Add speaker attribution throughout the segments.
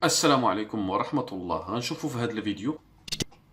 Speaker 1: السلام عليكم ورحمة الله. غنشوفوا في هذا الفيديو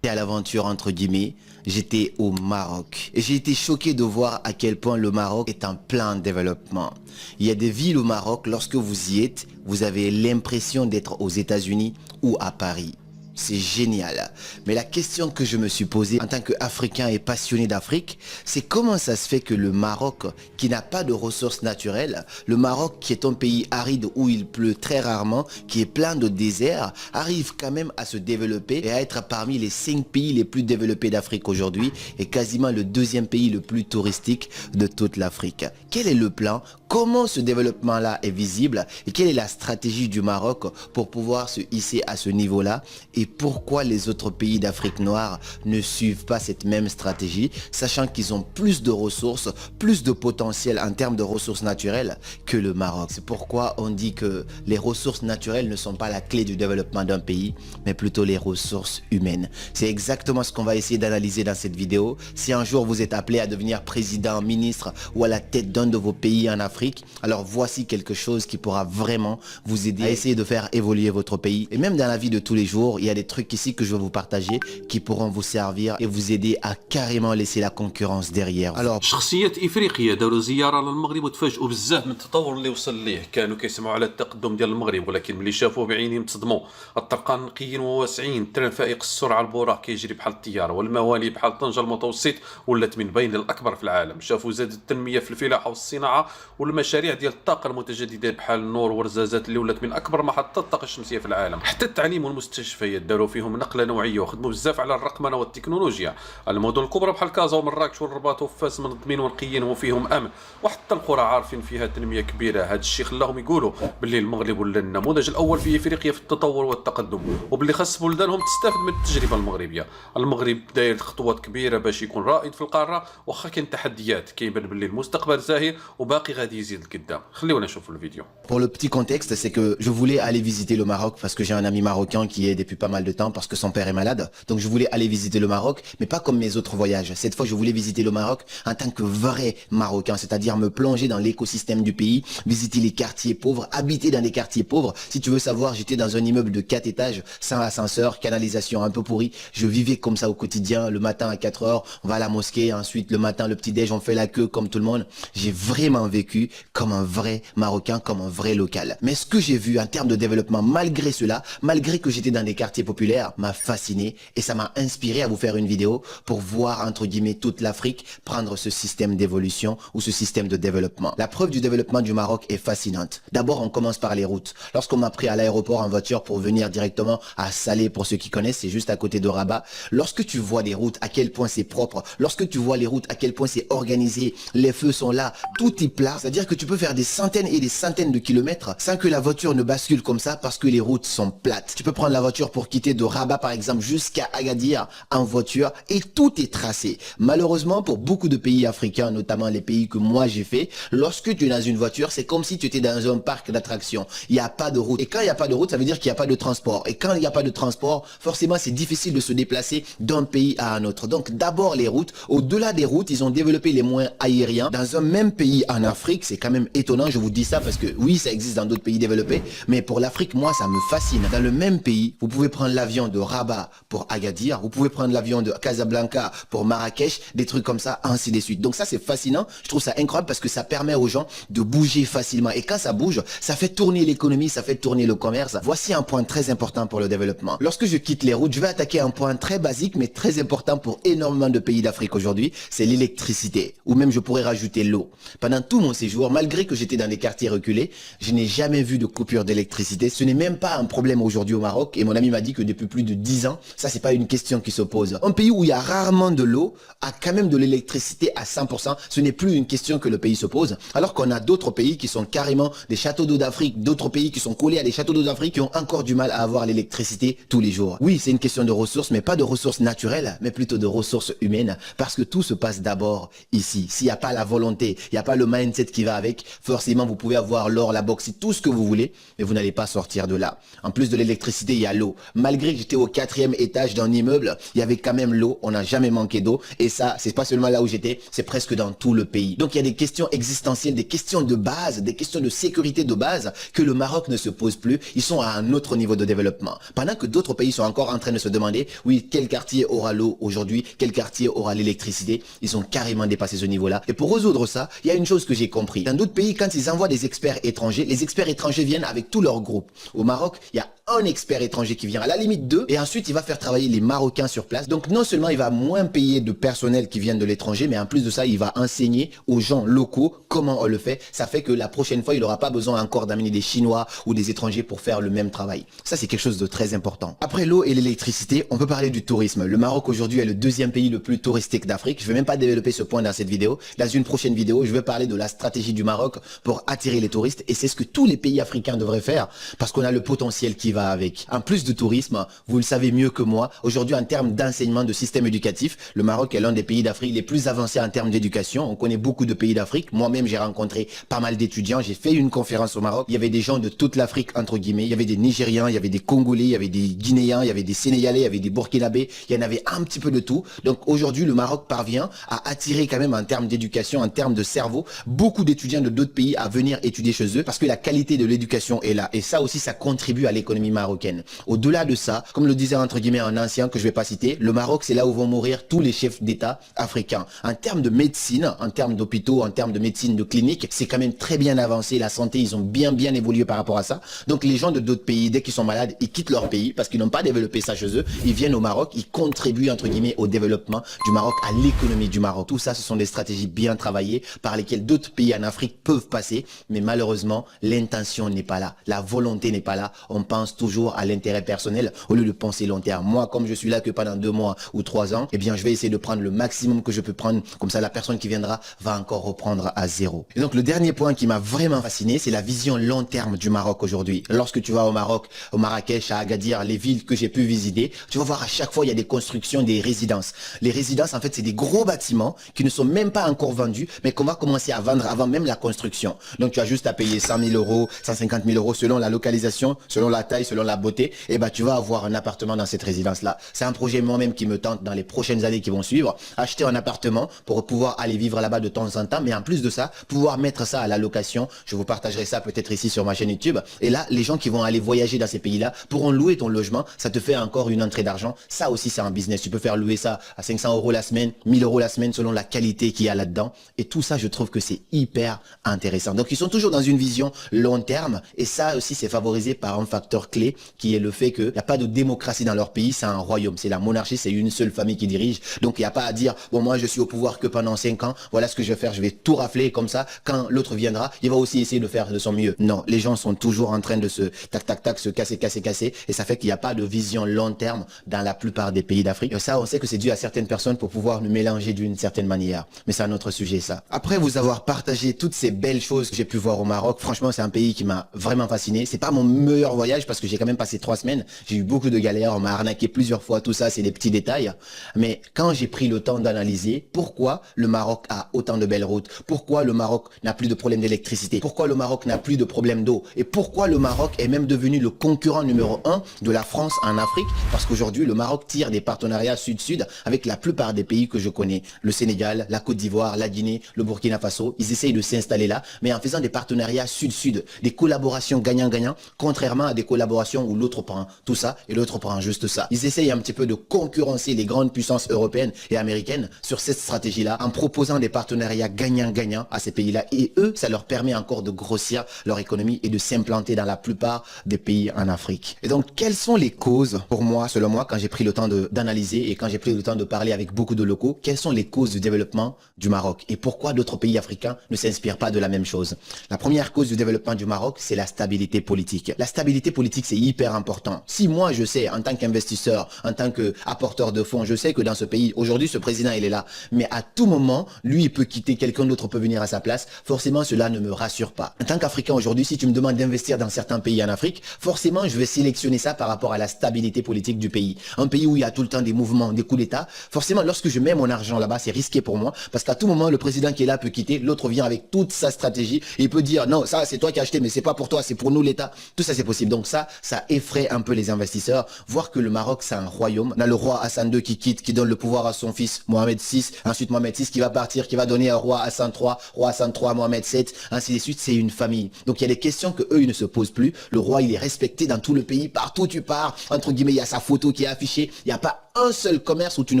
Speaker 2: À l'aventure entre guillemets, j'étais au Maroc et j'ai été choqué de voir à quel point le Maroc est en plein développement. Il y a des villes au Maroc, lorsque vous y êtes, vous avez l'impression d'être aux États-Unis ou à Paris. C'est génial. Mais la question que je me suis posée en tant qu'Africain et passionné d'Afrique, c'est comment ça se fait que le Maroc, qui n'a pas de ressources naturelles, le Maroc qui est un pays aride où il pleut très rarement, qui est plein de déserts, arrive quand même à se développer et à être parmi les 5 pays les plus développés d'Afrique aujourd'hui et quasiment le deuxième pays le plus touristique de toute l'Afrique. Quel est le plan? Comment ce développement-là est visible et quelle est la stratégie du Maroc pour pouvoir se hisser à ce niveau-là et pourquoi les autres pays d'Afrique noire ne suivent pas cette même stratégie, sachant qu'ils ont plus de ressources, plus de potentiel en termes de ressources naturelles que le Maroc. C'est pourquoi on dit que les ressources naturelles ne sont pas la clé du développement d'un pays, mais plutôt les ressources humaines. C'est exactement ce qu'on va essayer d'analyser dans cette vidéo. Si un jour vous êtes appelé à devenir président, ministre ou à la tête d'un de vos pays en Afrique, alors voici quelque chose qui pourra vraiment vous aider à essayer de faire évoluer votre pays. Et même dans la vie de tous les jours, il y a des trucs ici que je vais vous partager qui pourront vous servir et vous aider à carrément laisser la concurrence derrière. Alors,
Speaker 1: شخصيات افريقيه داروا زياره للمغرب وتفاجئوا بزاف من التطور اللي وصل ليه. كانوا كيسمعوا على التقدم ديال المغرب، ولكن ملي شافوه بعينيهم تصدموا. الطرقان نقيين وواسعين، التران فائق السرعه، البراق كيجري بحال الطياره، والمواني بحال طنجه المتوسط ولات من بين الاكبر في العالم. شافوا زاد التنميه في الفلاحه والصناعه والمشاريع ديال الطاقه المتجدده بحال النور ورزازات اللي ولات من اكبر محطات الطاقه الشمسيه في العالم. حتى التعليم والمستشفيات داروا فيهم نقله نوعيه وخدموا بزاف على الرقمنه والتكنولوجيا. المدن الكبرى بحال كازا ومراكش والرباط وفاس منظمين ونقيين وفيهم امن، وحتى القرى عارفين فيها تنميه كبيره. هذا الشيء خلاهم يقولوا باللي المغرب ولا النموذج الاول في افريقيا في التطور والتقدم، وباللي خاص بلدانهم تستافد من التجربه المغربيه. المغرب داير خطوات كبيره باش يكون رائد في القاره، واخا كاين تحديات كيبان باللي المستقبل زاهي وباقي غادي يزيد لقدام. خليونا نشوفوا الفيديو.
Speaker 2: pour le petit contexte, c'est que je voulais aller visiter le Maroc parce que j'ai un ami marocain qui est depuis pas mal de temps parce que son père est malade. Donc je voulais aller visiter le Maroc, mais pas comme mes autres voyages. Cette fois, je voulais visiter le Maroc en tant que vrai Marocain, c'est-à-dire me plonger dans l'écosystème du pays, visiter les quartiers pauvres, habiter dans les quartiers pauvres. Si tu veux savoir, j'étais dans un immeuble de 4 étages, sans ascenseur, canalisation un peu pourrie. Je vivais comme ça au quotidien. Le matin à 4 heures, on va à la mosquée. Ensuite, le matin, le petit-déj, on fait la queue comme tout le monde. J'ai vraiment vécu comme un vrai Marocain, comme un vrai local. Mais ce que j'ai vu en termes de développement, malgré cela, malgré que j'étais dans des quartiers populaires, m'a fasciné et ça m'a inspiré à vous faire une vidéo pour voir, entre guillemets, toute l'Afrique prendre ce système d'évolution ou ce système de développement. La preuve du développement du Maroc est fascinante. D'abord, on commence par les routes. Lorsqu'on m'a pris à l'aéroport en voiture pour venir directement à Salé, pour ceux qui connaissent, c'est juste à côté de Rabat. Lorsque tu vois les routes, à quel point c'est propre, lorsque tu vois les routes, à quel point c'est organisé, les feux sont là, tout est plat, c'est-à-dire que tu peux faire des centaines et des centaines de kilomètres sans que la voiture ne bascule comme ça parce que les routes sont plates. Tu peux prendre la voiture pour quitter de Rabat par exemple jusqu'à Agadir en voiture et tout est tracé. Malheureusement pour beaucoup de pays africains, notamment les pays que moi j'ai fait, lorsque tu es dans une voiture, c'est comme si tu étais dans un parc d'attractions. Il n'y a pas de route. Et quand il n'y a pas de route, ça veut dire qu'il n'y a pas de transport. Et quand il n'y a pas de transport, forcément c'est difficile de se déplacer d'un pays à un autre. Donc d'abord les routes. Au-delà des routes, ils ont développé les moyens aériens. Dans un même pays en Afrique, c'est quand même étonnant, je vous dis ça parce que oui, ça existe dans d'autres pays développés, mais pour l'Afrique, moi, ça me fascine. Dans le même pays, vous pouvez prendre l'avion de Rabat pour Agadir, vous pouvez prendre l'avion de Casablanca pour Marrakech, des trucs comme ça, ainsi de suite. Donc ça, c'est fascinant. Je trouve ça incroyable parce que ça permet aux gens de bouger facilement. Et quand ça bouge, ça fait tourner l'économie, ça fait tourner le commerce. Voici un point très important pour le développement. Lorsque je quitte les routes, je vais attaquer un point très basique, mais très important pour énormément de pays d'Afrique aujourd'hui, c'est l'électricité. Ou même, je pourrais rajouter l'eau. Pendant tout mon séjour, malgré que j'étais dans des quartiers reculés, je n'ai jamais vu de coupure d'électricité. Ce n'est même pas un problème aujourd'hui au Maroc. Et mon ami m'a dit que depuis plus de 10 ans, ça c'est pas une question qui se pose. Un pays où il y a rarement de l'eau a quand même de l'électricité à 100%. Ce n'est plus une question que le pays se pose. Alors qu'on a d'autres pays qui sont carrément des châteaux d'eau d'Afrique, d'autres pays qui sont collés à des châteaux d'eau d'Afrique qui ont encore du mal à avoir l'électricité tous les jours. Oui, c'est une question de ressources, mais pas de ressources naturelles, mais plutôt de ressources humaines. Parce que tout se passe d'abord ici. S'il n'y a pas la volonté, il n'y a pas le mindset qui va avec, forcément vous pouvez avoir l'or, la bauxite, tout ce que vous voulez, mais vous n'allez pas sortir de là. En plus de l'électricité, il y a l'eau. Malgré que j'étais au 4e étage d'un immeuble, il y avait quand même l'eau. On n'a jamais manqué d'eau. Et ça, c'est pas seulement là où j'étais, c'est presque dans tout le pays. Donc il y a des questions existentielles, des questions de base, des questions de sécurité de base que le Maroc ne se pose plus. Ils sont à un autre niveau de développement. Pendant que d'autres pays sont encore en train de se demander, oui, quel quartier aura l'eau aujourd'hui, quel quartier aura l'électricité, ils ont carrément dépassé ce niveau-là. Et pour résoudre ça, il y a une chose que j'ai compris. Dans d'autres pays, quand ils envoient des experts étrangers, les experts étrangers viennent avec tout leur groupe. Au Maroc, il y a un expert étranger qui vient, à la limite deux, et ensuite il va faire travailler les Marocains sur place. Donc non seulement il va moins payer de personnel qui viennent de l'étranger, mais en plus de ça, il va enseigner aux gens locaux comment on le fait. Ça fait que la prochaine fois, il n'aura pas besoin encore d'amener des Chinois ou des étrangers pour faire le même travail. Ça, c'est quelque chose de très important. Après l'eau et l'électricité, on peut parler du tourisme. Le Maroc aujourd'hui est le deuxième pays le plus touristique d'Afrique. Je ne vais même pas développer ce point dans cette vidéo. Dans une prochaine vidéo, je vais parler de la stratégie du Maroc pour attirer les touristes, et c'est ce que tous les pays africains devraient faire parce qu'on a le potentiel qui va avec. En plus de tourisme, vous le savez mieux que moi, aujourd'hui en termes d'enseignement de système éducatif, le Maroc est l'un des pays d'Afrique les plus avancés en termes d'éducation. On connaît beaucoup de pays d'Afrique. Moi-même, j'ai rencontré pas mal d'étudiants. J'ai fait une conférence au Maroc. Il y avait des gens de toute l'Afrique, entre guillemets. Il y avait des Nigériens, il y avait des Congolais, il y avait des Guinéens, il y avait des Sénégalais, il y avait des Burkinabés. Il y en avait un petit peu de tout. Donc aujourd'hui, le Maroc parvient à attirer quand même en termes d'éducation, en termes de cerveau, beaucoup d'étudiants de d'autres pays à venir étudier chez eux parce que la qualité de l'éducation est là. Et ça aussi, ça contribue à l'économie marocaine. Au-delà de ça, comme le disait entre guillemets un ancien que je vais pas citer, le Maroc, c'est là où vont mourir tous les chefs d'État africains. En termes de médecine, en termes d'hôpitaux, en termes de médecine de clinique, c'est quand même très bien avancé. La santé, ils ont bien évolué par rapport à ça. Donc les gens de d'autres pays, dès qu'ils sont malades, ils quittent leur pays parce qu'ils n'ont pas développé ça chez eux. Ils viennent au Maroc, ils contribuent entre guillemets au développement du Maroc, à l'économie du Maroc. Tout ça, ce sont des stratégies bien travaillées par lesquelles d'autres pays en Afrique peuvent passer. Mais malheureusement, l'intention n'est pas là. La volonté n'est pas là. On pense toujours à l'intérêt personnel au lieu de penser long terme. Moi, comme je suis là que pendant 2 mois ou 3 ans, eh bien, je vais essayer de prendre le maximum que je peux prendre. Comme ça, la personne qui viendra va encore reprendre à zéro. Et donc, le dernier point qui m'a vraiment fasciné, c'est la vision long terme du Maroc aujourd'hui. Lorsque tu vas au Maroc, au Marrakech, à Agadir, les villes que j'ai pu visiter, tu vas voir à chaque fois, il y a des constructions, des résidences. Les résidences, en fait, c'est des gros bâtiments qui ne sont même pas encore vendus, mais qu'on va commencer à vendre avant même la construction. Donc, tu as juste à payer 100 000 euros, 150 000 euros selon la localisation, selon la taille, selon la beauté. Et ben, tu vas avoir un appartement dans cette résidence-là. C'est un projet moi-même qui me tente dans les prochaines années qui vont suivre. Acheter un appartement pour pouvoir aller vivre là-bas de temps en temps. Mais en plus de ça, pouvoir mettre ça à la location. Je vous partagerai ça peut-être ici sur ma chaîne YouTube. Et là, les gens qui vont aller voyager dans ces pays-là pourront louer ton logement. Ça te fait encore une entrée d'argent. Ça aussi, c'est un business. Tu peux faire louer ça à 500 euros la semaine, 1000 euros la semaine selon la qualité qu'il y a là-dedans. Et tout ça, je trouve que c'est hyper intéressant. Donc, ils sont toujours dans une vision long terme. Et ça aussi, c'est favorisé par un facteur clé qui est le fait qu'il n'y a pas de démocratie dans leur pays. C'est un royaume. C'est la monarchie. C'est une seule famille qui dirige. Donc, il n'y a pas à dire, bon, moi, je suis au pouvoir que pendant 5 ans. Voilà ce que je vais faire. Je vais tout rafler. Comme ça, quand l'autre viendra, il va aussi essayer de faire de son mieux. Non, les gens sont toujours en train de se tac, se casser. Et ça fait qu'il n'y a pas de vision long terme dans la plupart des pays d'Afrique. Et ça, on sait que c'est dû à certaines personnes pour pouvoir nous mélanger d'une certaine manière. Mais c'est un autre sujet, ça. Après vous avoir partagé toutes ces belles choses que j'ai pu voir au Maroc, franchement, c'est un pays qui m'a vraiment fasciné. C'est pas mon meilleur voyage parce que j'ai quand même passé 3 semaines. J'ai eu beaucoup de galères. On m'a arnaqué plusieurs fois. Tout ça, c'est des petits détails. Mais quand j'ai pris le temps d'analyser pourquoi le Maroc a autant de belles routes, pourquoi le Maroc n'a plus de problème d'électricité, pourquoi le Maroc n'a plus de problème d'eau et pourquoi le Maroc est même devenu le concurrent numéro 1 de la France en Afrique, parce qu'aujourd'hui, le Maroc tire des partenariats sud-sud avec la plupart des pays que je connais. Le Sénégal, la Côte d'Ivoire, la Guinée, le Burkina Faso, ils essayent de s'installer là, mais en faisant des partenariats sud-sud, des collaborations gagnant-gagnant, contrairement à des collaborations où l'autre prend tout ça et l'autre prend juste ça. Ils essayent un petit peu de concurrencer les grandes puissances européennes et américaines sur cette stratégie-là, en proposant des partenariats gagnant-gagnant à ces pays-là. Et eux, ça leur permet encore de grossir leur économie et de s'implanter dans la plupart des pays en Afrique. Et donc, quelles sont les causes, pour moi, selon moi, quand j'ai pris le temps d'analyser et quand j'ai pris le temps de parler avec beaucoup de locaux, quelles sont les causes du développement du Maroc et pourquoi d'autres pays africains ne s'inspirent pas de la même chose? La première cause du développement du Maroc, c'est la stabilité politique. La stabilité politique, c'est hyper important. Si moi, je sais, en tant qu'investisseur, en tant qu'apporteur de fonds, je sais que dans ce pays, aujourd'hui, ce président, il est là. Mais à tout moment, lui, il peut quitter, quelqu'un d'autre peut venir à sa place. Forcément, cela ne me rassure pas. En tant qu'Africain aujourd'hui, si tu me demandes d'investir dans certains pays en Afrique, forcément, je vais sélectionner ça par rapport à la stabilité politique du pays. Un pays où il y a tout le temps des mouvements, des coups d'État. Forcément, lorsque je mets mon argent là-bas, c'est risqué pour moi parce qu'à tout moment, le président qui est là peut quitter, l'autre vient avec toute sa stratégie et il peut dire non, ça c'est toi qui as acheté, mais c'est pas pour toi, c'est pour nous l'État. Tout ça c'est possible. Donc ça, ça effraie un peu les investisseurs. Voir que le Maroc, c'est un royaume. On a le roi Hassan II qui quitte, qui donne le pouvoir à son fils Mohamed VI. Ensuite, Mohamed VI qui va partir, qui va donner un roi Hassan III, Mohamed VII, ainsi de suite. C'est une famille. Donc, il y a des questions que eux, ils ne se posent plus. Le roi, il est respecté dans tout le pays. Partout où tu pars, entre guillemets, il y a sa photo qui est affichée. Il n'y a pas un seul commerce où tu ne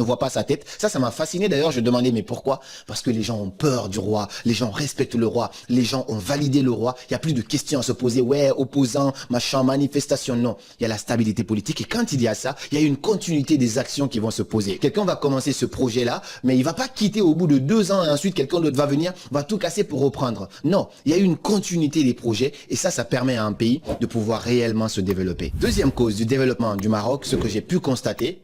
Speaker 2: vois pas sa tête. Ça m'a fasciné d'ailleurs. Je demandais, mais pourquoi? Parce que les gens ont peur du roi. Les gens respectent le roi. Les gens ont validé le roi. Il n'y a plus de questions à se poser. Ouais, opposant, machin, manifestation. Non. Il y a la stabilité politique. Et quand il y a ça, il y a une continuité des actions qui vont se poser. Quelqu'un va commencer ce projet-là, mais il va pas quitter au bout de 2 ans et ensuite quelqu'un d'autre va venir, va tout casser pour reprendre. Non. Il y a une continuité des projets et ça permet à un pays de pouvoir réellement se développer. Deuxième cause du développement du Maroc, ce que j'ai pu constater,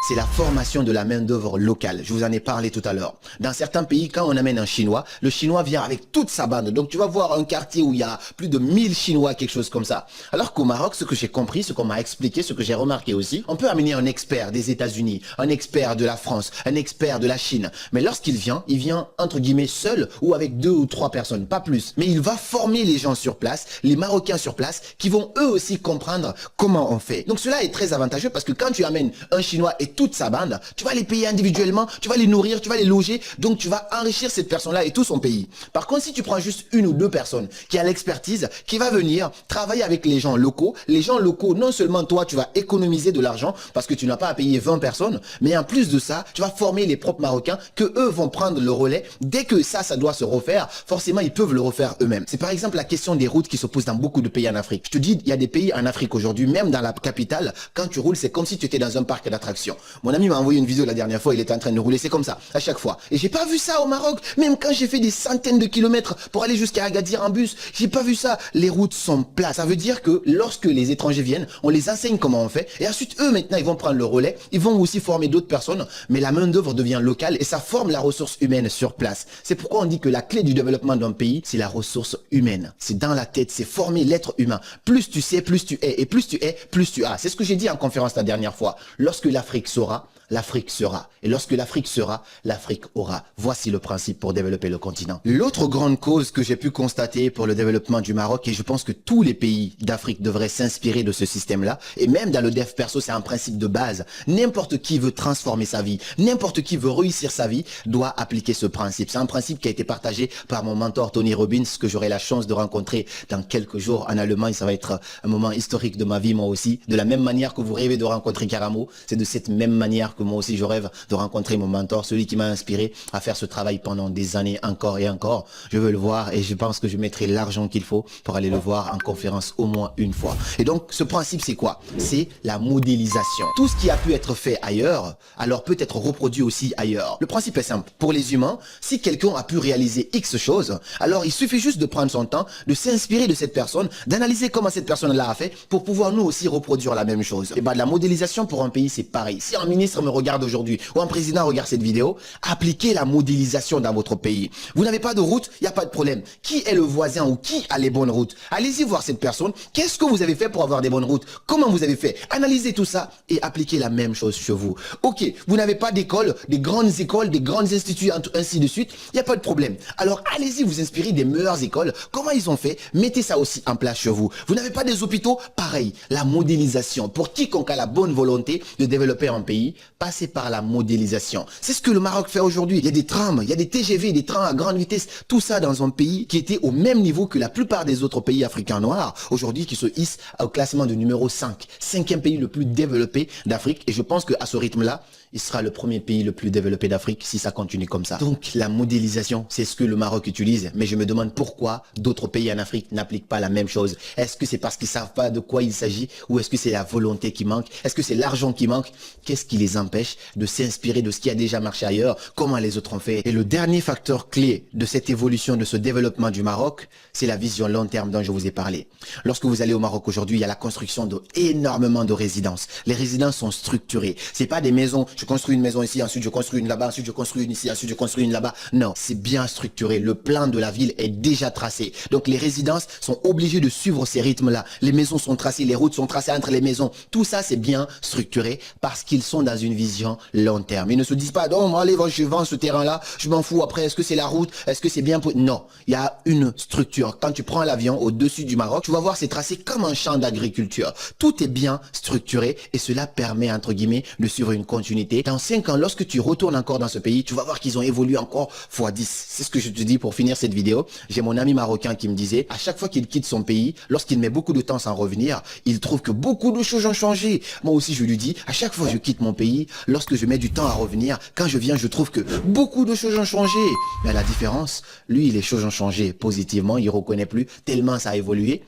Speaker 2: c'est la formation de la main-d'œuvre locale. Je vous en ai parlé tout à l'heure. Dans certains pays, quand on amène un Chinois, le Chinois vient avec toute sa bande. Donc, tu vas voir un quartier où il y a plus de 1000 Chinois, quelque chose comme ça. Alors qu'au Maroc, ce que j'ai compris, ce qu'on m'a expliqué, ce que j'ai remarqué aussi, on peut amener un expert des États-Unis, un expert de la France, un expert de la Chine. Mais lorsqu'il vient, il vient entre guillemets seul ou avec 2 ou 3 personnes, pas plus. Mais il va former les gens sur place, les Marocains sur place, qui vont eux aussi comprendre comment on fait. Donc, cela est très avantageux parce que quand tu amènes un Chinois et toute sa bande, tu vas les payer individuellement, tu vas les nourrir, tu vas les loger, donc tu vas enrichir cette personne-là et tout son pays. Par contre, si tu prends juste 1 ou 2 personnes qui a l'expertise, qui va venir travailler avec les gens locaux, non seulement toi, tu vas économiser de l'argent parce que tu n'as pas à payer 20 personnes, mais en plus de ça, tu vas former les propres Marocains que eux vont prendre le relais. Dès que ça doit se refaire, forcément, ils peuvent le refaire eux-mêmes. C'est par exemple la question des routes qui se pose dans beaucoup de pays en Afrique. Je te dis, il y a des pays en Afrique aujourd'hui, même dans la capitale, quand tu roules, c'est comme si tu étais dans un parc d'attractions. Mon ami m'a envoyé une vidéo la dernière fois, il était en train de rouler, c'est comme ça, à chaque fois. Et j'ai pas vu ça au Maroc, même quand j'ai fait des centaines de kilomètres pour aller jusqu'à Agadir en bus, j'ai pas vu ça. Les routes sont plates. Ça veut dire que lorsque les étrangers viennent, on les enseigne comment on fait, et ensuite eux maintenant ils vont prendre le relais, ils vont aussi former d'autres personnes, mais la main d'œuvre devient locale et ça forme la ressource humaine sur place. C'est pourquoi on dit que la clé du développement d'un pays, c'est la ressource humaine. C'est dans la tête, c'est former l'être humain. Plus tu sais, plus tu es, et plus tu es, plus tu as. C'est ce que j'ai dit en conférence la dernière fois. Lorsque l'Afrique saura, l'Afrique sera. Et lorsque l'Afrique sera, l'Afrique aura. Voici le principe pour développer le continent. L'autre grande cause que j'ai pu constater pour le développement du Maroc, et je pense que tous les pays d'Afrique devraient s'inspirer de ce système-là, et même dans le dev perso, c'est un principe de base. N'importe qui veut transformer sa vie, n'importe qui veut réussir sa vie, doit appliquer ce principe. C'est un principe qui a été partagé par mon mentor Tony Robbins, que j'aurai la chance de rencontrer dans quelques jours en Allemagne. Ça va être un moment historique de ma vie, moi aussi. De la même manière que vous rêvez de rencontrer Karamo, c'est de cette même manière que moi aussi je rêve de rencontrer mon mentor, celui qui m'a inspiré à faire ce travail pendant des années encore et encore. Je veux le voir et je pense que je mettrai l'argent qu'il faut pour aller le voir en conférence au moins une fois. Et donc ce principe c'est quoi? C'est la modélisation. Tout ce qui a pu être fait ailleurs, alors peut être reproduit aussi ailleurs. Le principe est simple. Pour les humains, si quelqu'un a pu réaliser X choses, alors il suffit juste de prendre son temps, de s'inspirer de cette personne, d'analyser comment cette personne-là a fait pour pouvoir nous aussi reproduire la même chose. Et la modélisation pour un pays c'est pareil. Si un ministre me regarde aujourd'hui ou un président regarde cette vidéo, appliquez la modélisation dans votre pays. Vous n'avez pas de route, il n'y a pas de problème. Qui est le voisin ou qui a les bonnes routes? Allez-y voir cette personne. Qu'est-ce que vous avez fait pour avoir des bonnes routes? Comment vous avez fait? Analysez tout ça et appliquez la même chose chez vous. Ok, vous n'avez pas d'école, des grandes instituts, ainsi de suite, il n'y a pas de problème. Alors allez-y vous inspirer des meilleures écoles. Comment ils ont fait? Mettez ça aussi en place chez vous. Vous n'avez pas des hôpitaux? Pareil, la modélisation. Pour quiconque a la bonne volonté de développer un pays, passez par la modélisation. C'est ce que le Maroc fait aujourd'hui. Il y a des trams, il y a des TGV, des trains à grande vitesse. Tout ça dans un pays qui était au même niveau que la plupart des autres pays africains noirs. Aujourd'hui, qui se hisse au classement de numéro 5. 5e pays le plus développé d'Afrique. Et je pense qu'à ce rythme-là, il sera le premier pays le plus développé d'Afrique si ça continue comme ça. Donc la modélisation, c'est ce que le Maroc utilise. Mais je me demande pourquoi d'autres pays en Afrique n'appliquent pas la même chose. Est-ce que c'est parce qu'ils savent pas de quoi il s'agit? Ou est-ce que c'est la volonté qui manque? Est-ce que c'est l'argent qui manque? Qu'est-ce qui les empêche de s'inspirer de ce qui a déjà marché ailleurs? Comment les autres ont fait? Et le dernier facteur clé de cette évolution, de ce développement du Maroc, c'est la vision long terme dont je vous ai parlé. Lorsque vous allez au Maroc aujourd'hui, il y a la construction d'énormément de résidences. Les résidences sont structurées. C'est pas des maisons. je construis une maison ici, ensuite je construis une là-bas, ensuite je construis une ici, ensuite je construis une là-bas. Non, c'est bien structuré. Le plan de la ville est déjà tracé. Donc les résidences sont obligées de suivre ces rythmes-là. Les maisons sont tracées, les routes sont tracées entre les maisons. Tout ça, c'est bien structuré parce qu'ils sont dans une vision long terme. Ils ne se disent pas, non, allez, je vends ce terrain-là, je m'en fous après, est-ce que c'est la route, est-ce que c'est bien pour... Non, il y a une structure. Quand tu prends l'avion au-dessus du Maroc, tu vas voir, c'est tracé comme un champ d'agriculture. Tout est bien structuré et cela permet, entre guillemets, de suivre une continuité. Dans 5 ans, lorsque tu retournes encore dans ce pays, tu vas voir qu'ils ont évolué encore x10. C'est ce que je te dis pour finir cette vidéo. J'ai mon ami marocain qui me disait, à chaque fois qu'il quitte son pays, lorsqu'il met beaucoup de temps sans revenir, il trouve que beaucoup de choses ont changé. Moi aussi, je lui dis, à chaque fois que je quitte mon pays, lorsque je mets du temps à revenir, quand je viens, je trouve que beaucoup de choses ont changé. Mais à la différence, lui, les choses ont changé positivement, il reconnaît plus, tellement ça a évolué.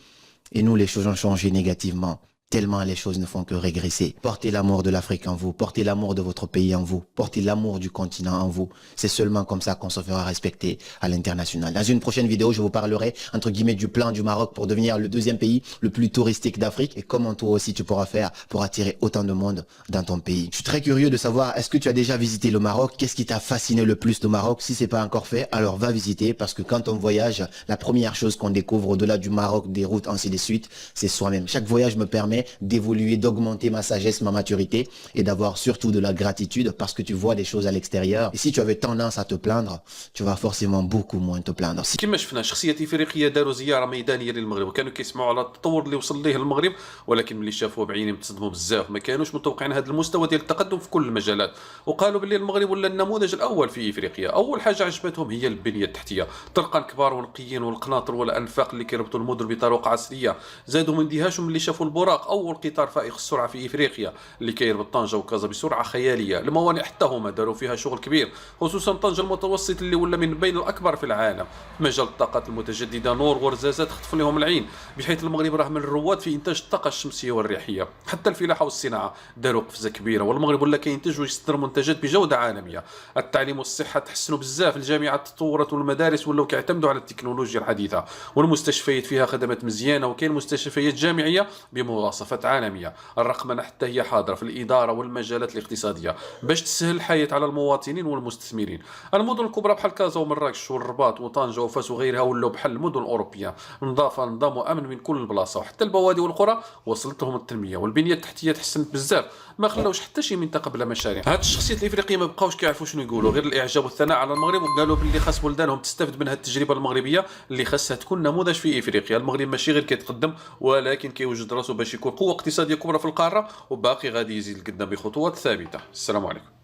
Speaker 2: Et nous, les choses ont changé négativement. Tellement les choses ne font que régresser. Portez l'amour de l'Afrique en vous, portez l'amour de votre pays en vous, portez l'amour du continent en vous. C'est seulement comme ça qu'on se fera respecter à l'international. Dans une prochaine vidéo, je vous parlerai, entre guillemets, du plan du Maroc pour devenir le 2e pays le plus touristique d'Afrique et comment toi aussi tu pourras faire pour attirer autant de monde dans ton pays. Je suis très curieux de savoir, est-ce que tu as déjà visité le Maroc? Qu'est-ce qui t'a fasciné le plus au Maroc? Si c'est pas encore fait, alors va visiter parce que quand on voyage, la première chose qu'on découvre au-delà du Maroc, des routes, ainsi de suite, c'est soi-même. Chaque voyage me permet d'évoluer, d'augmenter ma sagesse, ma maturité et d'avoir surtout de la gratitude parce que tu vois des choses à l'extérieur. Et si tu avais tendance à te plaindre, tu vas forcément beaucoup moins te plaindre.
Speaker 1: كما شفنا شخصيات افريقيه داروا زياره ميدانيه للمغرب وكانوا كيسمعوا على التطور اللي وصل ليه المغرب، ولكن ملي شافوه بعينهم تصدموا بزاف، ما كانوش متوقعين هذا المستوى ديال التقدم في كل المجالات، وقالوا باللي المغرب ولا النموذج الاول في افريقيا. اول حاجه عجبتهم هي البنيه التحتيه، طرقان كبار ونقيين والقناطر والانفاق اللي كيربطوا المدن بطرق عصريه. زادوا من دهاشهم ملي شافوا البراق، اول قطار فائق السرعه في افريقيا اللي كيربط طنجه وكازا بسرعه خياليه. الموانئ حتى هما داروا فيها شغل كبير، خصوصا طنجه المتوسط اللي ولا من بين الاكبر في العالم. مجال الطاقات المتجدده نور ورزازات خطف لهم العين، بحيث المغرب راه من الرواد في انتاج الطاقه الشمسيه والرياحيه. حتى الفلاحه والصناعه داروا قفزه كبيره، والمغرب ولا كينتج ويصدر منتجات بجوده عالميه. التعليم والصحه تحسنوا بزاف، الجامعات تطورت والمدارس ولاو كيعتمدوا على التكنولوجيا الحديثه، والمستشفيات فيها خدمات مزيانه وكاين مستشفيات جامعيه بمواصفات عالميه. الرقمنه حتى هي حاضره في الاداره والمجالات الاقتصاديه باش تسهل الحياه على المواطنين والمستثمرين. المدن الكبرى بحال كازا ومراكش والرباط وطنجه وفاس وغيرها ولاو بحال المدن الاوروبيه، نظافه نظام وامن من كل بلاصه. وحتى البوادي والقرى وصلت لهم التنميه والبنيه التحتيه تحسنت بزاف، ما خلاوش حتى شي منطقه بلا مشاريع. هاد الشخصيات الافريقيه ما بقاوش كيعرفوا شنو يقولوا، غير الاعجاب والثناء على المغرب، وقالوا باللي خاص بلدانهم تستافد من هاد التجربه المغربيه اللي خاصها تكون نموذج في افريقيا. المغرب ماشي غير كيتقدم ولكن كيوجد راسو باش يكون قوه اقتصاديه كبرى في القاره، وباقي غادي يزيد لقدام بخطوات ثابته. السلام عليكم.